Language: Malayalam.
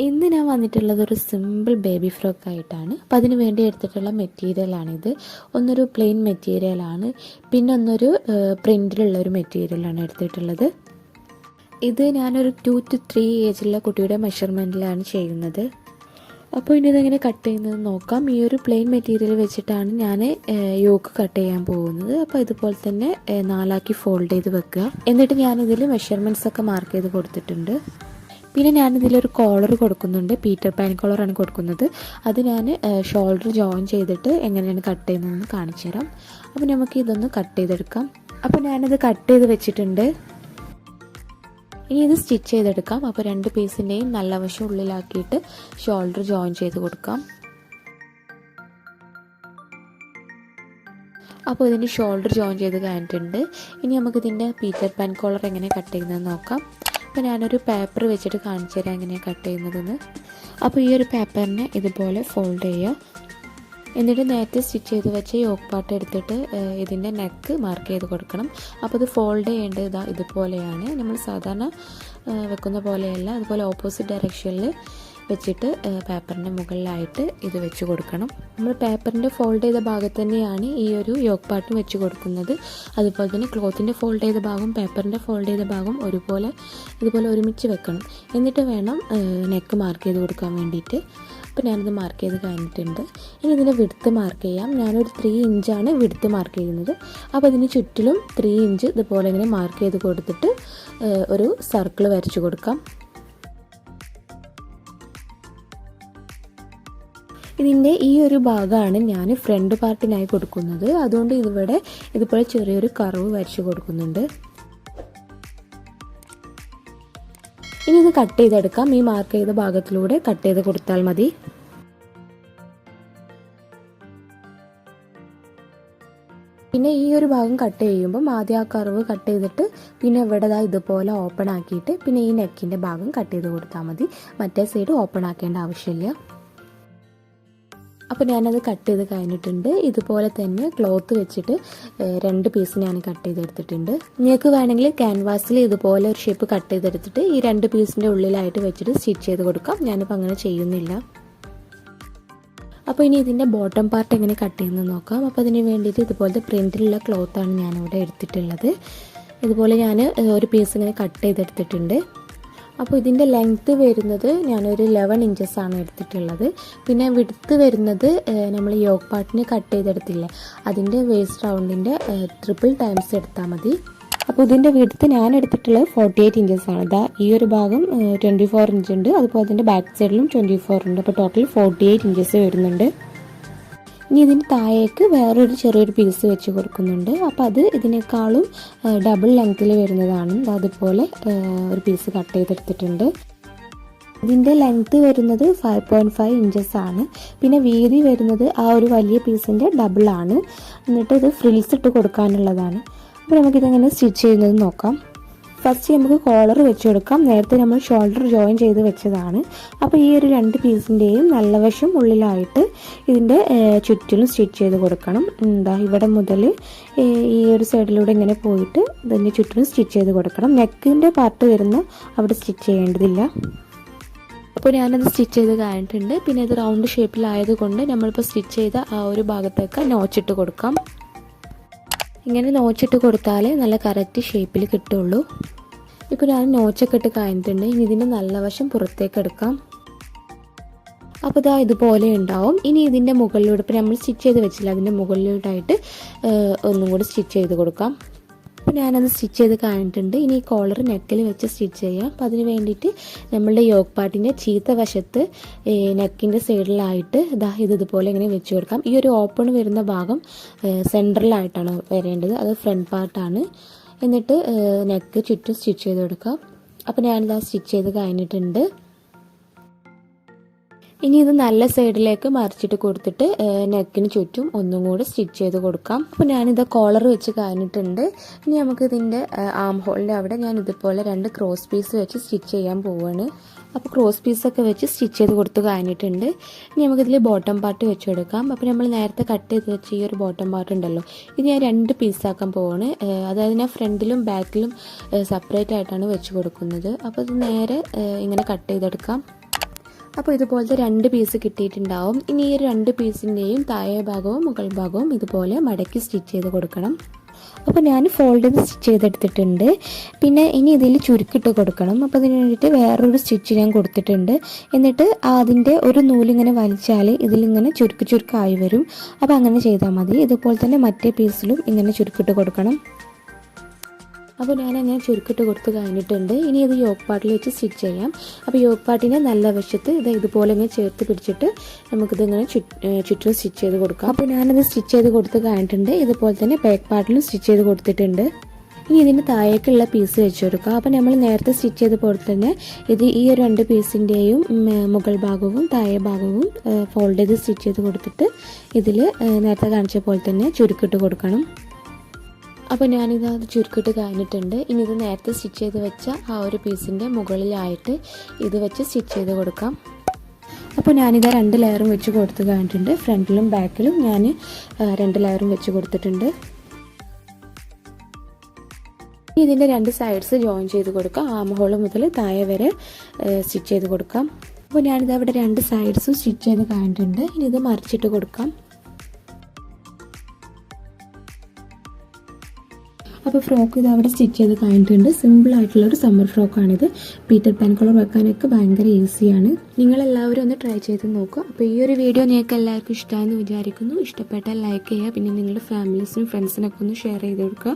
ഇന്ന് ഞാൻ വന്നിട്ടുള്ളത് ഒരു സിമ്പിൾ ബേബി ഫ്രോക്ക് ആയിട്ടാണ്. അപ്പം അതിന് വേണ്ടി എടുത്തിട്ടുള്ള മെറ്റീരിയലാണിത്. ഒന്നൊരു പ്ലെയിൻ മെറ്റീരിയലാണ്, പിന്നെ ഒന്നൊരു പ്രിൻ്റിലുള്ള ഒരു മെറ്റീരിയലാണ് എടുത്തിട്ടുള്ളത്. ഇത് ഞാനൊരു 2 to 3 ഏജിലുള്ള കുട്ടിയുടെ മെഷർമെൻറ്റിലാണ് ചെയ്യുന്നത്. അപ്പോൾ ഇനി ഇതെങ്ങനെ കട്ട് ചെയ്യുന്നത് നോക്കാം. ഈ ഒരു പ്ലെയിൻ മെറ്റീരിയൽ വെച്ചിട്ടാണ് ഞാൻ യോക്ക് കട്ട് ചെയ്യാൻ പോകുന്നത്. അപ്പോൾ ഇതുപോലെ തന്നെ 4 ആക്കി ഫോൾഡ് ചെയ്ത് വെക്കുക. എന്നിട്ട് ഞാനിതിൽ മെഷർമെൻറ്റ്സ് ഒക്കെ മാർക്ക് ചെയ്ത് കൊടുത്തിട്ടുണ്ട്. പിന്നെ ഞാനിതിലൊരു കോളർ കൊടുക്കുന്നുണ്ട്, പീറ്റർ പാൻ കോളറാണ് കൊടുക്കുന്നത്. അത് ഞാൻ ഷോൾഡർ ജോയിൻ ചെയ്തിട്ട് എങ്ങനെയാണ് കട്ട് ചെയ്യുന്നതെന്ന് കാണിച്ചു തരാം. അപ്പോൾ നമുക്ക് ഇതൊന്ന് കട്ട് ചെയ്തെടുക്കാം. അപ്പോൾ ഞാനിത് കട്ട് ചെയ്ത് വെച്ചിട്ടുണ്ട്. ഇനി ഇത് സ്റ്റിച്ച് ചെയ്തെടുക്കാം. അപ്പോൾ 2 പീസിൻ്റെയും നല്ല വശം ഉള്ളിലാക്കിയിട്ട് ഷോൾഡർ ജോയിൻ ചെയ്ത് കൊടുക്കാം. അപ്പോൾ ഇതിൻ്റെ ഷോൾഡർ ജോയിൻ ചെയ്ത് കഴിഞ്ഞിട്ടുണ്ട്. ഇനി നമുക്കിതിൻ്റെ പീറ്റർ പാൻ കോളർ എങ്ങനെ കട്ട് ചെയ്യുന്നതെന്ന് നോക്കാം. അപ്പോൾ ഞാനൊരു പേപ്പർ വെച്ചിട്ട് കാണിച്ചു തരാം എങ്ങനെയാണ് കട്ട് ചെയ്യുന്നതെന്ന്. അപ്പോൾ ഈ ഒരു പേപ്പറിനെ ഇതുപോലെ ഫോൾഡ് ചെയ്യുക. എന്നിട്ട് നേരത്തെ സ്റ്റിച്ച് ചെയ്ത് വെച്ച യോക്ക് പാർട്ട് എടുത്തിട്ട് ഇതിൻ്റെ നെക്ക് മാർക്ക് ചെയ്ത് കൊടുക്കണം. അപ്പോൾ ഇത് ഫോൾഡ് ചെയ്യേണ്ടത് ഇതുപോലെയാണ്. നമ്മൾ സാധാരണ വെക്കുന്ന പോലെയല്ല, അതുപോലെ ഓപ്പോസിറ്റ് ഡയറക്ഷനിൽ വെച്ചിട്ട് പേപ്പറിൻ്റെ മുകളിലായിട്ട് ഇത് വെച്ച് കൊടുക്കണം. നമ്മൾ പേപ്പറിൻ്റെ ഫോൾഡ് ചെയ്ത ഭാഗത്ത് തന്നെയാണ് ഈ ഒരു യോക്ക് പാർട്ടും വെച്ച് കൊടുക്കുന്നത്. അതുപോലെ തന്നെ ക്ലോത്തിൻ്റെ ഫോൾഡ് ചെയ്ത ഭാഗവും പേപ്പറിൻ്റെ ഫോൾഡ് ചെയ്ത ഭാഗവും ഇതുപോലെ ഒരുമിച്ച് വെക്കണം. എന്നിട്ട് വേണം നെക്ക് മാർക്ക് ചെയ്ത് കൊടുക്കാൻ വേണ്ടിയിട്ട്. അപ്പോൾ ഞാനിത് മാർക്ക് ചെയ്ത് കഴിഞ്ഞിട്ടുണ്ട്. ഇനി ഇതിൻ്റെ വിഡ്ത്ത് മാർക്ക് ചെയ്യാം. ഞാനൊരു 3 ഇഞ്ചാണ് വിഡ്ത്ത് മാർക്ക് ചെയ്യുന്നത്. അപ്പോൾ ഇതിന് ചുറ്റിലും 3 ഇഞ്ച് ഇതുപോലെ ഇങ്ങനെ മാർക്ക് ചെയ്ത് കൊടുത്തിട്ട് ഒരു സർക്കിൾ വരച്ച് കൊടുക്കാം. ഇതിൻ്റെ ഈ ഒരു ഭാഗമാണ് ഞാൻ ഫ്രണ്ട് പാർട്ടിനായി കൊടുക്കുന്നത്. അതുകൊണ്ട് ഇതുപോലെ ചെറിയൊരു കർവ് വരച്ച് കൊടുക്കുന്നുണ്ട്. ഇനി ഇത് കട്ട് ചെയ്തെടുക്കാം. ഈ മാർക്ക് ചെയ്ത ഭാഗത്തിലൂടെ കട്ട് ചെയ്ത് കൊടുത്താൽ മതി. പിന്നെ ഈ ഒരു ഭാഗം കട്ട് ചെയ്യുമ്പം ആദ്യം ആ കർവ് കട്ട് ചെയ്തിട്ട് പിന്നെ ഇവിടെ ഇതുപോലെ ഓപ്പൺ ആക്കിയിട്ട് പിന്നെ ഈ നെക്കിൻ്റെ ഭാഗം കട്ട് ചെയ്ത് കൊടുത്താൽ മതി. മറ്റേ സൈഡ് ഓപ്പൺ ആക്കേണ്ട ആവശ്യമില്ല. അപ്പോൾ ഞാനത് കട്ട് ചെയ്ത് കഴിഞ്ഞിട്ടുണ്ട്. ഇതുപോലെ തന്നെ ക്ലോത്ത് വെച്ചിട്ട് 2 പീസ് ഞാൻ കട്ട് ചെയ്തെടുത്തിട്ടുണ്ട്. നിങ്ങൾക്ക് വേണമെങ്കിൽ ക്യാൻവാസിൽ ഇതുപോലെ ഒരു ഷേപ്പ് കട്ട് ചെയ്തെടുത്തിട്ട് ഈ 2 പീസിൻ്റെ ഉള്ളിലായിട്ട് വെച്ചിട്ട് സ്റ്റിച്ച് ചെയ്ത് കൊടുക്കാം. ഞാനിപ്പോൾ അങ്ങനെ ചെയ്യുന്നില്ല. അപ്പോൾ ഇനി ഇതിൻ്റെ ബോട്ടം പാർട്ട് എങ്ങനെ കട്ട് ചെയ്യുന്നത് നോക്കാം. അപ്പോൾ അതിന് വേണ്ടിയിട്ട് ഇതുപോലത്തെ പ്രിൻറ്റിലുള്ള ക്ലോത്താണ് ഞാനിവിടെ എടുത്തിട്ടുള്ളത്. ഇതുപോലെ ഞാൻ ഒരു പീസ് ഇങ്ങനെ കട്ട് ചെയ്തെടുത്തിട്ടുണ്ട്. അപ്പോൾ ഇതിൻ്റെ ലെങ്ത്ത് വരുന്നത് ഞാനൊരു 11 ഇഞ്ചസാണ് എടുത്തിട്ടുള്ളത്. പിന്നെ വിഡ്ത്ത് വരുന്നത് നമ്മൾ യോക്ക് പാർട്ടിന് കട്ട് ചെയ്തെടുത്തില്ല, അതിൻ്റെ വേസ്റ്റ് റൗണ്ടിൻ്റെ 3 ടൈംസ് എടുത്താൽ മതി. അപ്പോൾ ഇതിൻ്റെ വിഡ്ത്ത് ഞാൻ എടുത്തിട്ടുള്ളത് 48 ഇഞ്ചസാണ്. ഈ ഒരു ഭാഗം 24 ഇഞ്ച് ഉണ്ട്, അതുപോലെ അതിൻ്റെ ബാക്ക് സൈഡിലും 24 ഉണ്ട്. അപ്പോൾ ടോട്ടൽ 48 ഇഞ്ചസ് വരുന്നുണ്ട്. ഇനി ഇതിന് താഴേക്ക് വേറൊരു ചെറിയൊരു പീസ് വെച്ച് കൊടുക്കുന്നുണ്ട്. അപ്പോൾ അത് ഇതിനേക്കാളും ഡബിൾ ലെങ്ത്തിൽ വരുന്നതാണ്. അതുപോലെ ഒരു പീസ് കട്ട് ചെയ്തെടുത്തിട്ടുണ്ട്. ഇതിൻ്റെ ലെങ്ത്ത് വരുന്നത് 5.5 ഇഞ്ചസാണ്. പിന്നെ വീതി വരുന്നത് ആ ഒരു വലിയ പീസിൻ്റെ ഡബിളാണ്. എന്നിട്ട് ഇത് ഫ്രിൽസ് ഇട്ട് കൊടുക്കാനുള്ളതാണ്. അപ്പോൾ നമുക്കിതെങ്ങനെ സ്റ്റിച്ച് ചെയ്യുന്നത് നോക്കാം. ഫസ്റ്റ് നമുക്ക് കോളർ വെച്ച് കൊടുക്കാം. നേരത്തെ നമ്മൾ ഷോൾഡർ ജോയിൻ ചെയ്ത് വെച്ചതാണ്. അപ്പോൾ ഈ ഒരു 2 പീസിൻ്റെയും നല്ല വശം ഉള്ളിലായിട്ട് ഇതിൻ്റെ ചുറ്റിലും സ്റ്റിച്ച് ചെയ്ത് കൊടുക്കണം. ഇവിടെ മുതൽ ഈ ഒരു സൈഡിലൂടെ ഇങ്ങനെ പോയിട്ട് ഇതിൻ്റെ ചുറ്റിലും സ്റ്റിച്ച് ചെയ്ത് കൊടുക്കണം. നെക്കിൻ്റെ പാർട്ട് വരുന്ന അവിടെ സ്റ്റിച്ച് ചെയ്യേണ്ടതില്ല. അപ്പോൾ ഞാനത് സ്റ്റിച്ച് ചെയ്ത് കഴിഞ്ഞിട്ടുണ്ട്. പിന്നെ ഇത് റൗണ്ട് ഷേപ്പിലായതുകൊണ്ട് നമ്മളിപ്പോൾ സ്റ്റിച്ച് ചെയ്ത ആ ഒരു ഭാഗത്തേക്ക് നോച്ചിട്ട് കൊടുക്കാം. ഇങ്ങനെ നോച്ചിട്ട് കൊടുത്താൽ നല്ല കറക്റ്റ് ഷേപ്പിൽ കിട്ടുള്ളൂ. ഇപ്പോൾ ഞാൻ നോച്ചൊക്കെ ഇട്ട് കഴിഞ്ഞിട്ടുണ്ട്. ഇനി ഇതിൻ്റെ നല്ല വശം പുറത്തേക്ക് എടുക്കാം. അപ്പോൾ ഇതുപോലെ ഉണ്ടാവും. ഇനി ഇതിൻ്റെ മുകളിലൂടെ ഇപ്പോൾ നമ്മൾ സ്റ്റിച്ച് ചെയ്ത് വെച്ചില്ല, അതിൻ്റെ മുകളിലോട്ടായിട്ട് ഒന്നും കൂടി സ്റ്റിച്ച് ചെയ്ത് കൊടുക്കാം. അപ്പോൾ ഞാനത് സ്റ്റിച്ച് ചെയ്ത് കഴിഞ്ഞിട്ടുണ്ട്. ഇനി ഈ കോളർ നെക്കിൽ വെച്ച് സ്റ്റിച്ച് ചെയ്യാം. അപ്പോൾ അതിന് വേണ്ടിയിട്ട് നമ്മളുടെ യോക്ക് പാർട്ടിൻ്റെ ചീത്ത വശത്ത് നെക്കിൻ്റെ സൈഡിലായിട്ട് ഇതുപോലെ ഇങ്ങനെ വെച്ച് കൊടുക്കാം. ഈ ഒരു ഓപ്പൺ വരുന്ന ഭാഗം സെൻട്രലായിട്ടാണ് വരേണ്ടത്, അത് ഫ്രണ്ട് പാർട്ടാണ്. എന്നിട്ട് നെക്ക് ചുറ്റും സ്റ്റിച്ച് ചെയ്ത് കൊടുക്കാം. അപ്പോൾ ഞാനിത് സ്റ്റിച്ച് ചെയ്ത് കഴിഞ്ഞിട്ടുണ്ട്. ഇനി ഇത് നല്ല സൈഡിലേക്ക് മറിച്ചിട്ട് കൊടുത്തിട്ട് നെക്കിന് ചുറ്റും ഒന്നും കൂടി സ്റ്റിച്ച് ചെയ്ത് കൊടുക്കാം. അപ്പോൾ ഞാനിത് കോളർ വെച്ച് കഴിഞ്ഞിട്ടുണ്ട്. ഇനി നമുക്ക് ഇതിൻ്റെ ആം ഹോളിൻ്റെ അവിടെ ഞാൻ ഇതുപോലെ 2 ക്രോസ് പീസ് വെച്ച് സ്റ്റിച്ച് ചെയ്യാൻ പോവുകയാണ്. അപ്പോൾ ക്രോസ് പീസൊക്കെ വെച്ച് സ്റ്റിച്ച് ചെയ്ത് കൊടുത്ത് കഴിഞ്ഞിട്ടുണ്ട്. ഇനി നമുക്കിതിൽ ബോട്ടം പാർട്ട് വെച്ച് കൊടുക്കാം. അപ്പോൾ നമ്മൾ നേരത്തെ കട്ട് ചെയ്ത് വെച്ച് ഈ ഒരു ബോട്ടം പാർട്ട് ഉണ്ടല്ലോ, ഇത് ഞാൻ 2 പീസാക്കാൻ പോവാണ്. അതായത് ഞാൻ ഫ്രണ്ടിലും ബാക്കിലും സെപ്പറേറ്റ് ആയിട്ടാണ് വെച്ച് കൊടുക്കുന്നത്. അപ്പോൾ ഇത് നേരെ ഇങ്ങനെ കട്ട് ചെയ്തെടുക്കാം. അപ്പോൾ ഇതുപോലത്തെ 2 പീസ് കിട്ടിയിട്ടുണ്ടാവും. ഇനി ഈ 2 പീസിൻ്റെയും താഴെ ഭാഗവും മുകൾ ഭാഗവും ഇതുപോലെ മടക്കി സ്റ്റിച്ച് ചെയ്ത് കൊടുക്കണം. അപ്പോൾ ഞാൻ ഫോൾഡ് ചെയ്ത് സ്റ്റിച്ച് ചെയ്തെടുത്തിട്ടുണ്ട്. പിന്നെ ഇനി ഇതിൽ ചുരുക്കിട്ട് കൊടുക്കണം. അപ്പോൾ അതിന് വേണ്ടിയിട്ട് വേറൊരു സ്റ്റിച്ച് ഞാൻ കൊടുത്തിട്ടുണ്ട്. എന്നിട്ട് അതിൻ്റെ ഒരു നൂലിങ്ങനെ വലിച്ചാൽ ഇതിലിങ്ങനെ ചുരുക്കായി വരും. അപ്പോൾ അങ്ങനെ ചെയ്താൽ മതി. ഇതുപോലെ തന്നെ മറ്റേ പീസിലും ഇങ്ങനെ ചുരുക്കിട്ട് കൊടുക്കണം. അപ്പോൾ ഞാനങ്ങനെ ചുരുക്കിട്ട് കൊടുത്ത് കഴിഞ്ഞിട്ടുണ്ട്. ഇനി ഇത് യോക്ക് പാർട്ടിൽ വെച്ച് സ്റ്റിച്ച് ചെയ്യാം. അപ്പോൾ യോക്ക് പാർട്ടിനെ നല്ല വശത്ത് ഇതുപോലെ ഇങ്ങനെ ചേർത്ത് പിടിച്ചിട്ട് നമുക്കിതിങ്ങനെ ചുറ്റും സ്റ്റിച്ച് ചെയ്ത് കൊടുക്കാം. അപ്പോൾ ഞാനത് സ്റ്റിച്ച് ചെയ്ത് കൊടുത്ത് കഴിഞ്ഞിട്ടുണ്ട്. ഇതുപോലെ തന്നെ ബാക്ക് പാർട്ടിലും സ്റ്റിച്ച് ചെയ്ത് കൊടുത്തിട്ടുണ്ട്. ഇനി ഇതിന് താഴേക്കുള്ള പീസ് വെച്ച് കൊടുക്കുക. അപ്പോൾ നമ്മൾ നേരത്തെ സ്റ്റിച്ച് ചെയ്ത് പോലെ തന്നെ ഈ 2 പീസിൻ്റെയും മുകൾ ഭാഗവും താഴെ ഭാഗവും ഫോൾഡ് ചെയ്ത് സ്റ്റിച്ച് ചെയ്ത് കൊടുത്തിട്ട് ഇതിൽ നേരത്തെ കാണിച്ച പോലെ തന്നെ ചുരുക്കിട്ട് കൊടുക്കണം. അപ്പോൾ ഞാനിത് ചുരുക്കിട്ട് കഴിഞ്ഞിട്ടുണ്ട്. ഇനി ഇത് നേരത്തെ സ്റ്റിച്ച് ചെയ്ത് വെച്ച ആ ഒരു പീസിൻ്റെ മുകളിലായിട്ട് ഇത് വെച്ച് സ്റ്റിച്ച് ചെയ്ത് കൊടുക്കാം. അപ്പോൾ ഞാനിത് 2 ലെയറും വെച്ച് കൊടുത്ത് കഴിഞ്ഞിട്ടുണ്ട്. ഫ്രണ്ടിലും ബാക്കിലും ഞാൻ 2 ലെയറും വെച്ച് കൊടുത്തിട്ടുണ്ട്. ഇനി ഇതിൻ്റെ 2 സൈഡ്സ് ജോയിൻ ചെയ്ത് കൊടുക്കാം. ആം ഹോൾ മുതൽ താഴെ വരെ സ്റ്റിച്ച് ചെയ്ത് കൊടുക്കാം. അപ്പോൾ ഞാനിത് അവിടെ 2 സൈഡ്സും സ്റ്റിച്ച് ചെയ്ത് കഴിഞ്ഞിട്ടുണ്ട്. ഇനി ഇത് മറിച്ചിട്ട് കൊടുക്കാം. അപ്പോൾ ഫ്രോക്ക് ഇത് അവിടെ സ്റ്റിച്ച് ചെയ്ത് കഴിഞ്ഞിട്ടുണ്ട്. സിമ്പിളായിട്ടുള്ളൊരു സമ്മർ ഫ്രോക്കാണിത്. പീറ്റർ പാൻ കളർ വെക്കാനൊക്കെ ഭയങ്കര ഈസിയാണ്. നിങ്ങളെല്ലാവരും ഒന്ന് ട്രൈ ചെയ്ത് നോക്കുക. അപ്പോൾ ഈ ഒരു വീഡിയോ നിങ്ങൾക്ക് എല്ലാവർക്കും ഇഷ്ടമായെന്ന് വിചാരിക്കുന്നു. ഇഷ്ടപ്പെട്ടാൽ ലൈക്ക് ചെയ്യുക. പിന്നെ നിങ്ങളുടെ ഫാമിലീസിനും ഫ്രണ്ട്സിനൊക്കെ ഒന്ന് ഷെയർ ചെയ്ത് കൊടുക്കുക.